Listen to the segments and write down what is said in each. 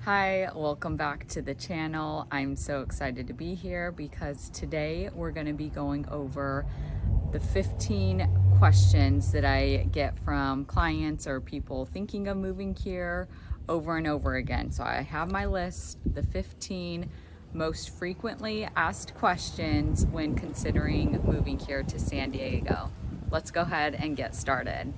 Hi, welcome back to the channel. I'm so excited to be here because today we're going to be going over the 15 questions that I get from clients or people thinking of moving here over and over again. So I have my list, the 15 most frequently asked questions when considering moving here to San Diego. Let's go ahead and get started.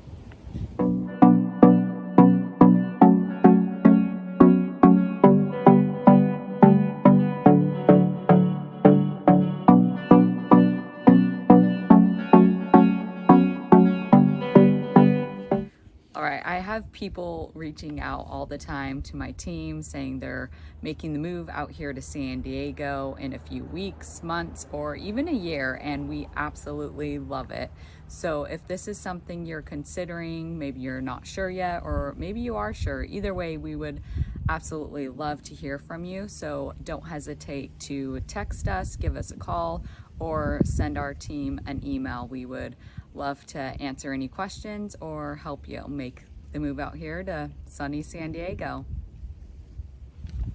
All right, I have people reaching out all the time to my team saying they're making the move out here to San Diego in a few weeks, months, or even a year, and we absolutely love it. So if this is something you're considering, maybe you're not sure yet, or maybe you are sure, either way, we would absolutely love to hear from you. So don't hesitate to text us, give us a call, or send our team an email. We would love to answer any questions or help you make the move out here to sunny San Diego.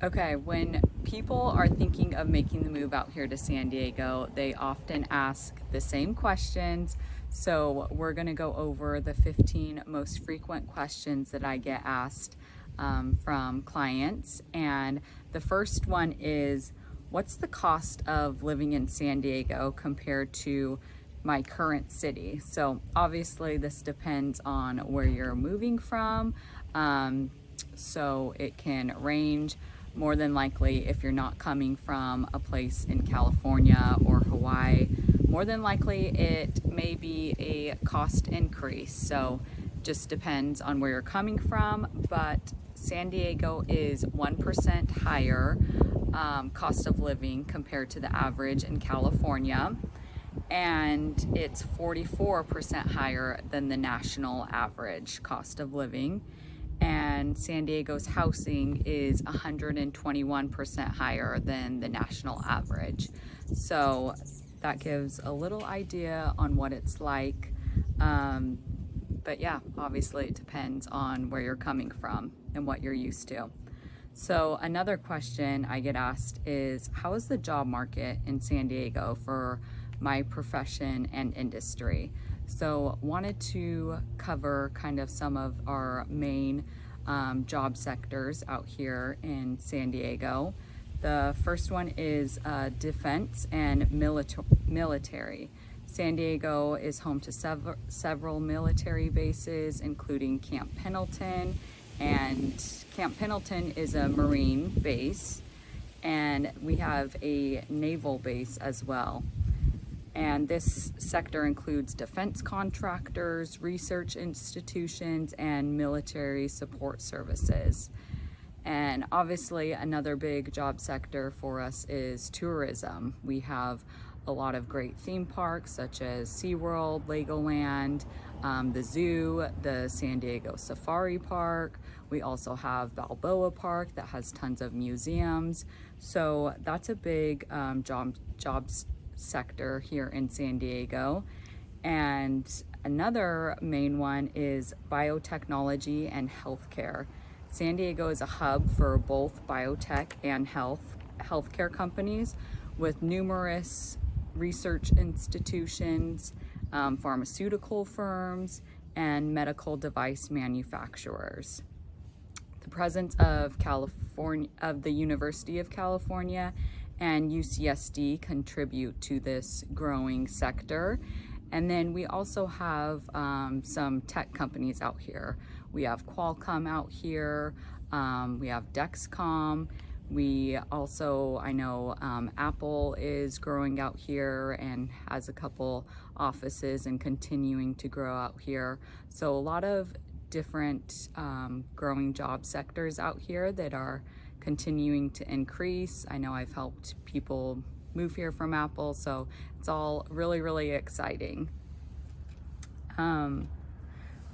Okay, when people are thinking of making the move out here to San Diego, they often ask the same questions. So we're going to go over the 15 most frequent questions that I get asked from clients. And the first one is, what's the cost of living in San Diego compared to my current city? So obviously this depends on where you're moving from. So it can range. More than likely, if you're not coming from a place in California or Hawaii, more than likely it may be a cost increase. So just depends on where you're coming from, but San Diego is 1% higher cost of living compared to the average in California, and it's 44% higher than the national average cost of living. And San Diego's housing is 121% higher than the national average. So that gives a little idea on what it's like. But yeah, obviously it depends on where you're coming from and what you're used to. So another question I get asked is, how is the job market in San Diego for my profession and industry? So wanted to cover kind of some of our main job sectors out here in San Diego. The first one is defense and military. San Diego is home to several military bases, including Camp Pendleton, and Camp Pendleton is a Marine base, and we have a naval base as well. And this sector includes defense contractors, research institutions, and military support services. And obviously another big job sector for us is tourism. We have a lot of great theme parks such as SeaWorld, Legoland, the zoo, the San Diego Safari Park. We also have Balboa Park that has tons of museums. So that's a big jobs sector here in San Diego. And another main one is biotechnology and healthcare. San Diego is a hub for both biotech and healthcare companies, with numerous research institutions, pharmaceutical firms, and medical device manufacturers. The presence of the University of California and UCSD contribute to this growing sector. And then we also have some tech companies out here. We have Qualcomm out here, we have Dexcom. We also, I know Apple is growing out here and has a couple offices and continuing to grow out here. So a lot of different growing job sectors out here that are continuing to increase. I know I've helped people move here from Apple, so it's all really, really exciting.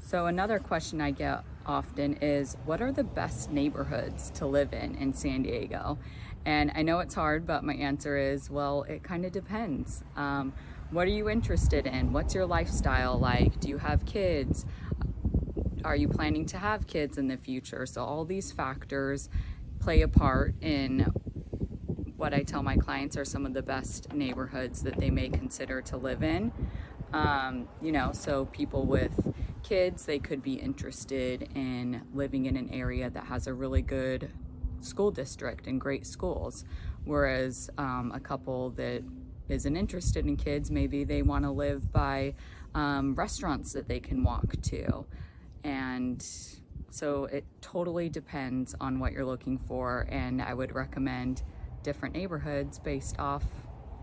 So another question I get often is, what are the best neighborhoods to live in San Diego? And I know it's hard, but my answer is, well, it kind of depends. What are you interested in? What's your lifestyle like? Do you have kids? Are you planning to have kids in the future? So all these factors play a part in what I tell my clients are some of the best neighborhoods that they may consider to live in. So people with kids, they could be interested in living in an area that has a really good school district and great schools, whereas a couple that isn't interested in kids, maybe they want to live by restaurants that they can walk to. And so it totally depends on what you're looking for, and I would recommend different neighborhoods based off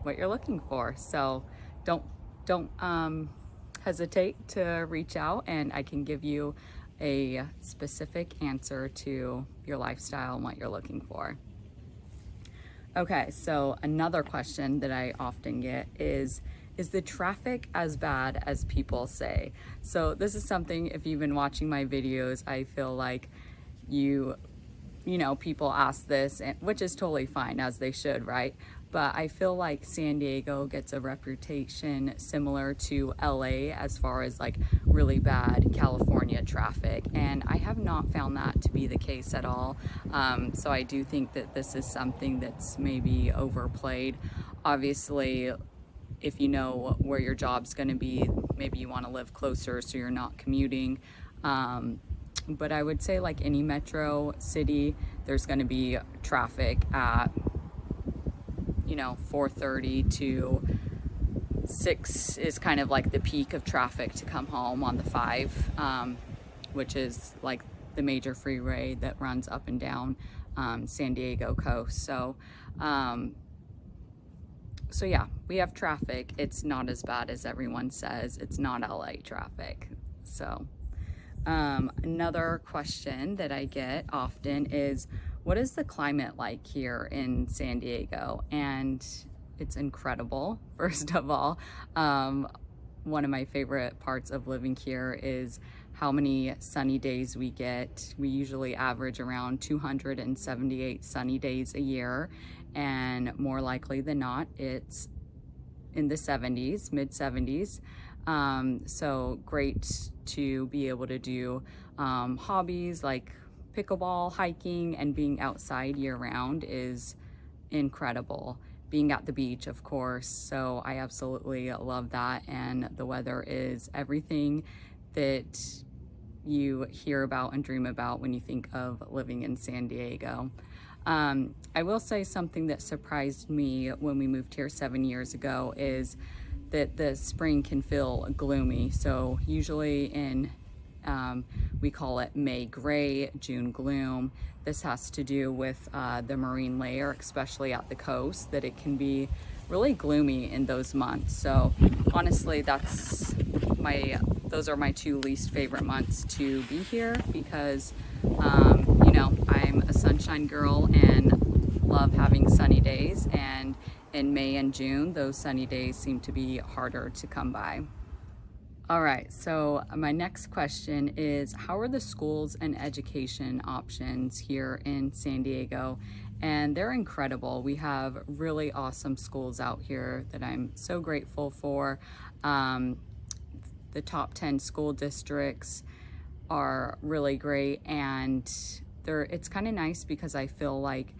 what you're looking for. So don't hesitate to reach out, and I can give you a specific answer to your lifestyle and what you're looking for. Okay, so another question that I often get is the traffic as bad as people say? So this is something, if you've been watching my videos, I feel like people ask this, which is totally fine, as they should, right? But I feel like San Diego gets a reputation similar to LA as far as like really bad California traffic, and I have not found that to be the case at all. So I do think that this is something that's maybe overplayed. Obviously, if you know where your job's going to be, maybe you want to live closer so you're not commuting. But I would say, like any metro city, there's going to be traffic at 4:30 to 6 is kind of like the peak of traffic to come home on the 5, which is like the major freeway that runs up and down San Diego coast. So yeah, we have traffic. It's not as bad as everyone says. It's not LA traffic. So another question that I get often is, what is the climate like here in San Diego? And it's incredible, first of all. One of my favorite parts of living here is how many sunny days we get. We usually average around 278 sunny days a year, and more likely than not, it's in the 70s, mid 70s. So great to be able to do hobbies like pickleball, hiking, and being outside year round is incredible. Being at the beach, of course, so I absolutely love that, and the weather is everything that you hear about and dream about when you think of living in San Diego. I will say something that surprised me when we moved here 7 years ago is that the spring can feel gloomy. So usually in we call it May gray, June gloom. This has to do with the marine layer, especially at the coast, that it can be really gloomy in those months. So honestly, those are my 2 least favorite months to be here, because I'm a sunshine girl and love having sunny days, and in May and June, those sunny days seem to be harder to come by. All right, so my next question is, how are the schools and education options here in San Diego? And they're incredible. We have really awesome schools out here that I'm so grateful for. The top 10 school districts are really great, and it's kind of nice because I feel like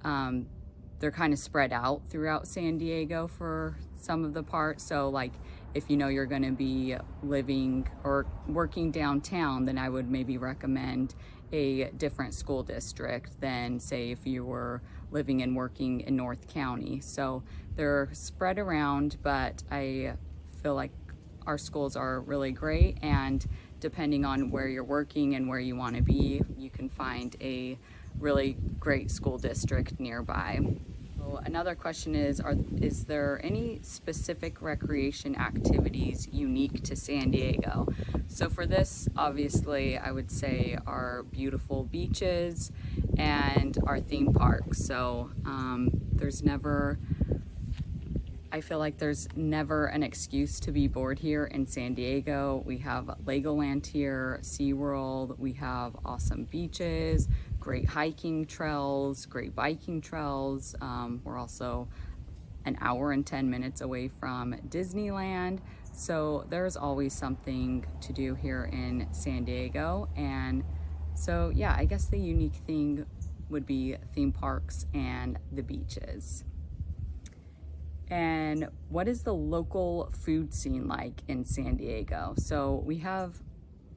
they're kind of spread out throughout San Diego for some of the parts. So like, if you're going to be living or working downtown, then I would maybe recommend a different school district than, say, if you were living and working in North County. So they're spread around, but I feel like our schools are really great, and depending on where you're working and where you want to be, you can find a really great school district nearby. Another question is there any specific recreation activities unique to San Diego? So for this, obviously, I would say our beautiful beaches and our theme parks. So I feel like there's never an excuse to be bored here in San Diego. We have Legoland here, SeaWorld, we have awesome beaches, great hiking trails, great biking trails. We're also an hour and 10 minutes away from Disneyland. So there's always something to do here in San Diego. And so, yeah, I guess the unique thing would be theme parks and the beaches. And what is the local food scene like in San Diego? So we have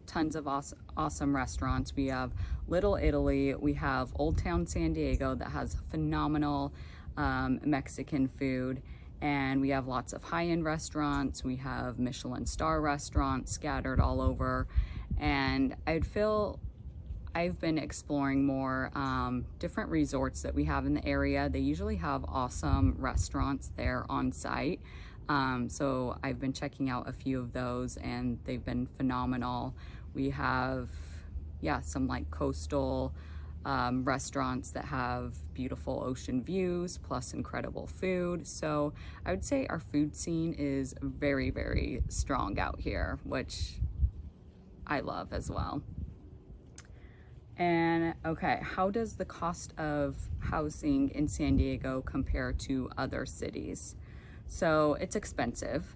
tons of awesome restaurants. We have Little Italy, we have Old Town San Diego that has phenomenal Mexican food, and we have lots of high-end restaurants. We have Michelin star restaurants scattered all over, and I've been exploring more different resorts that we have in the area. They usually have awesome restaurants there on site. So I've been checking out a few of those and they've been phenomenal. We have, some like coastal restaurants that have beautiful ocean views plus incredible food. So I would say our food scene is very, very strong out here, which I love as well. And okay, how does the cost of housing in San Diego compare to other cities? So it's expensive.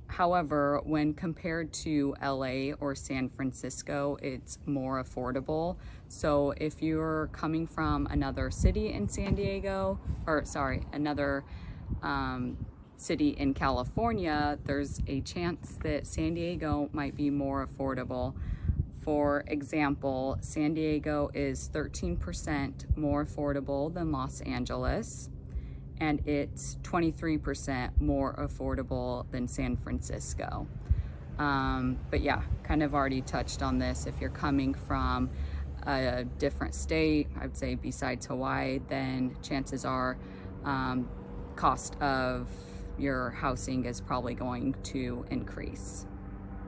However, when compared to LA or San Francisco, it's more affordable. So if you're coming from another city in San Diego, another city in California, there's a chance that San Diego might be more affordable. For example, San Diego is 13% more affordable than Los Angeles, and it's 23% more affordable than San Francisco. But yeah, kind of already touched on this. If you're coming from a different state, I would say besides Hawaii, then chances are cost of your housing is probably going to increase.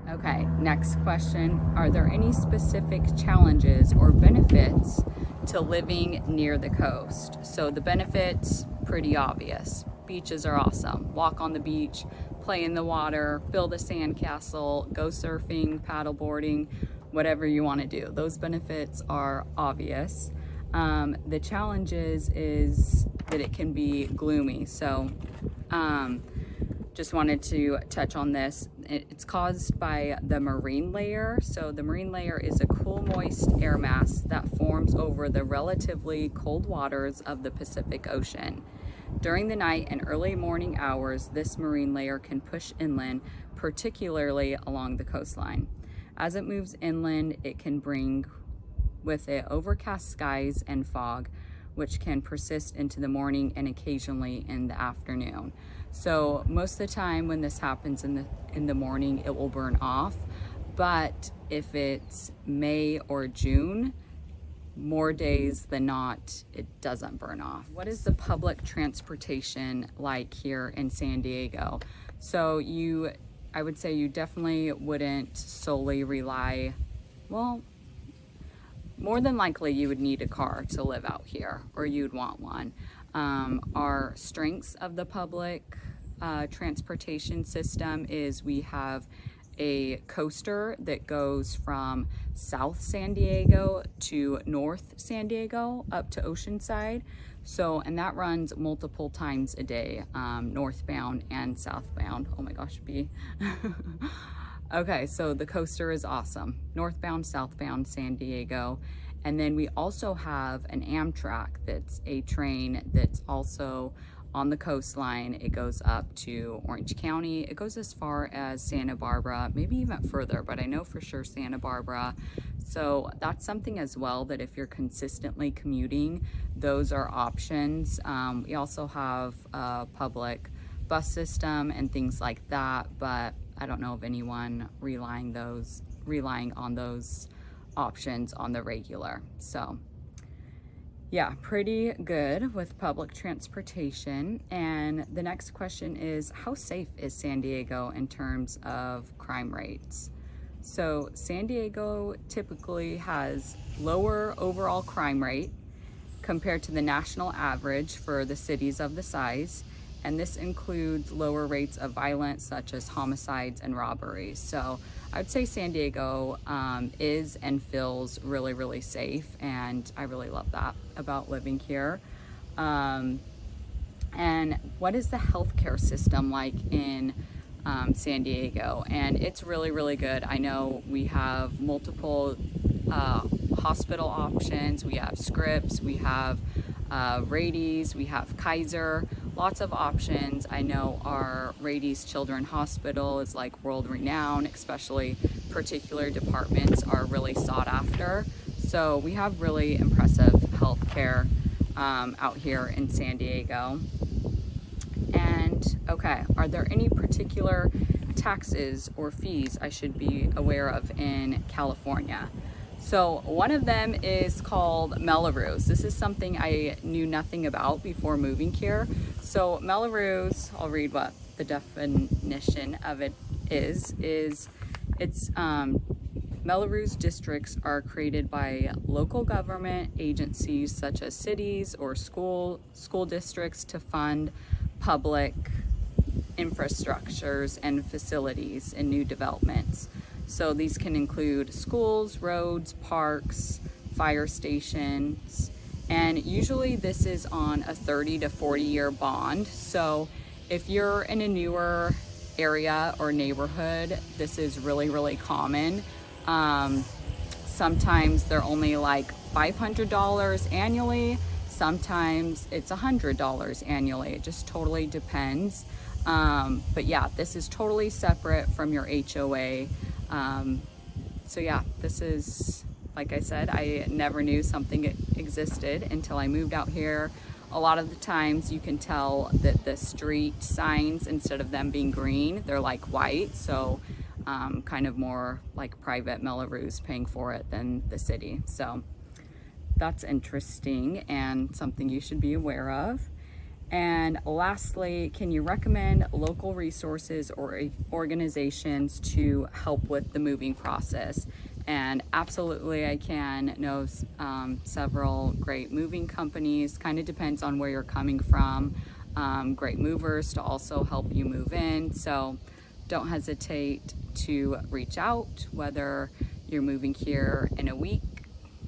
Okay, next question. Are there any specific challenges or benefits to living near the coast? So the benefits, pretty obvious. Beaches are awesome. Walk on the beach, play in the water, build a sandcastle, go surfing, paddleboarding, whatever you want to do. Those benefits are obvious. The challenges is that it can be gloomy. So just wanted to touch on this. It's caused by the marine layer. So the marine layer is a cool, moist air mass that forms over the relatively cold waters of the Pacific Ocean. During the night and early morning hours, this marine layer can push inland, particularly along the coastline. As it moves inland, it can bring with it overcast skies and fog, which can persist into the morning and occasionally in the afternoon. So most of the time when this happens in the morning, it will burn off. But if it's May or June, more days than not, it doesn't burn off. What is the public transportation like here in San Diego? So I would say you definitely wouldn't solely rely, well, more than likely you would need a car to live out here, or you'd want one. Our strengths of the public transportation system is we have a coaster that goes from South San Diego to North San Diego up to Oceanside. And that runs multiple times a day, northbound and southbound. Oh my gosh, Okay, so the coaster is awesome. Northbound, southbound San Diego. And then we also have an Amtrak that's a train that's also on the coastline. It goes up to Orange County. It goes as far as Santa Barbara, maybe even further, but I know for sure Santa Barbara. So that's something as well that if you're consistently commuting, those are options. We also have a public bus system and things like that, but I don't know of anyone relying on those options on the regular. So yeah, pretty good with public transportation. And the next question is, how safe is San Diego in terms of crime rates? So San Diego typically has lower overall crime rate compared to the national average for the cities of the size. And this includes lower rates of violence such as homicides and robberies. So I would say San Diego is and feels really, really safe, and I really love that about living here. And what is the healthcare system like in San Diego? And it's really, really good. I know we have multiple hospital options, we have Scripps, we have Rady's, we have Kaiser, lots of options. I know our Rady's Children's Hospital is like world renowned, especially particular departments are really sought after. So we have really impressive healthcare out here in San Diego. And okay, are there any particular taxes or fees I should be aware of in California? So one of them is called Melrose. This is something I knew nothing about before moving here. So Melrose, I'll read what the definition of it is it's Melrose districts are created by local government agencies such as cities or school districts to fund public infrastructures and facilities in new developments. So these can include schools, roads, parks, fire stations, and usually this is on a 30 to 40 year bond. So if you're in a newer area or neighborhood, this is really common. Sometimes they're only like $500 annually. Sometimes it's $100 annually. It just totally depends. But yeah, this is totally separate from your HOA. So yeah, this is, like I said, I never knew something existed until I moved out here. A lot of the times you can tell that the street signs, instead of them being green, they're like white. So kind of more like private Melrose paying for it than the city. So that's interesting and something you should be aware of. And lastly, can you recommend local resources or organizations to help with the moving process? And absolutely I can. Know several great moving companies. Kind of depends on where you're coming from. Great movers to also help you move in. So don't hesitate to reach out, whether you're moving here in a week,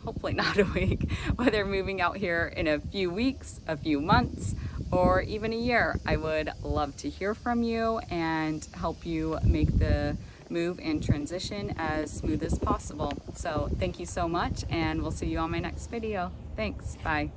hopefully not a week, whether you're moving out here in a few weeks, a few months, or even a year. I would love to hear from you and help you make the move and transition as smooth as possible. So thank you so much, and we'll see you on my next video. Thanks, bye.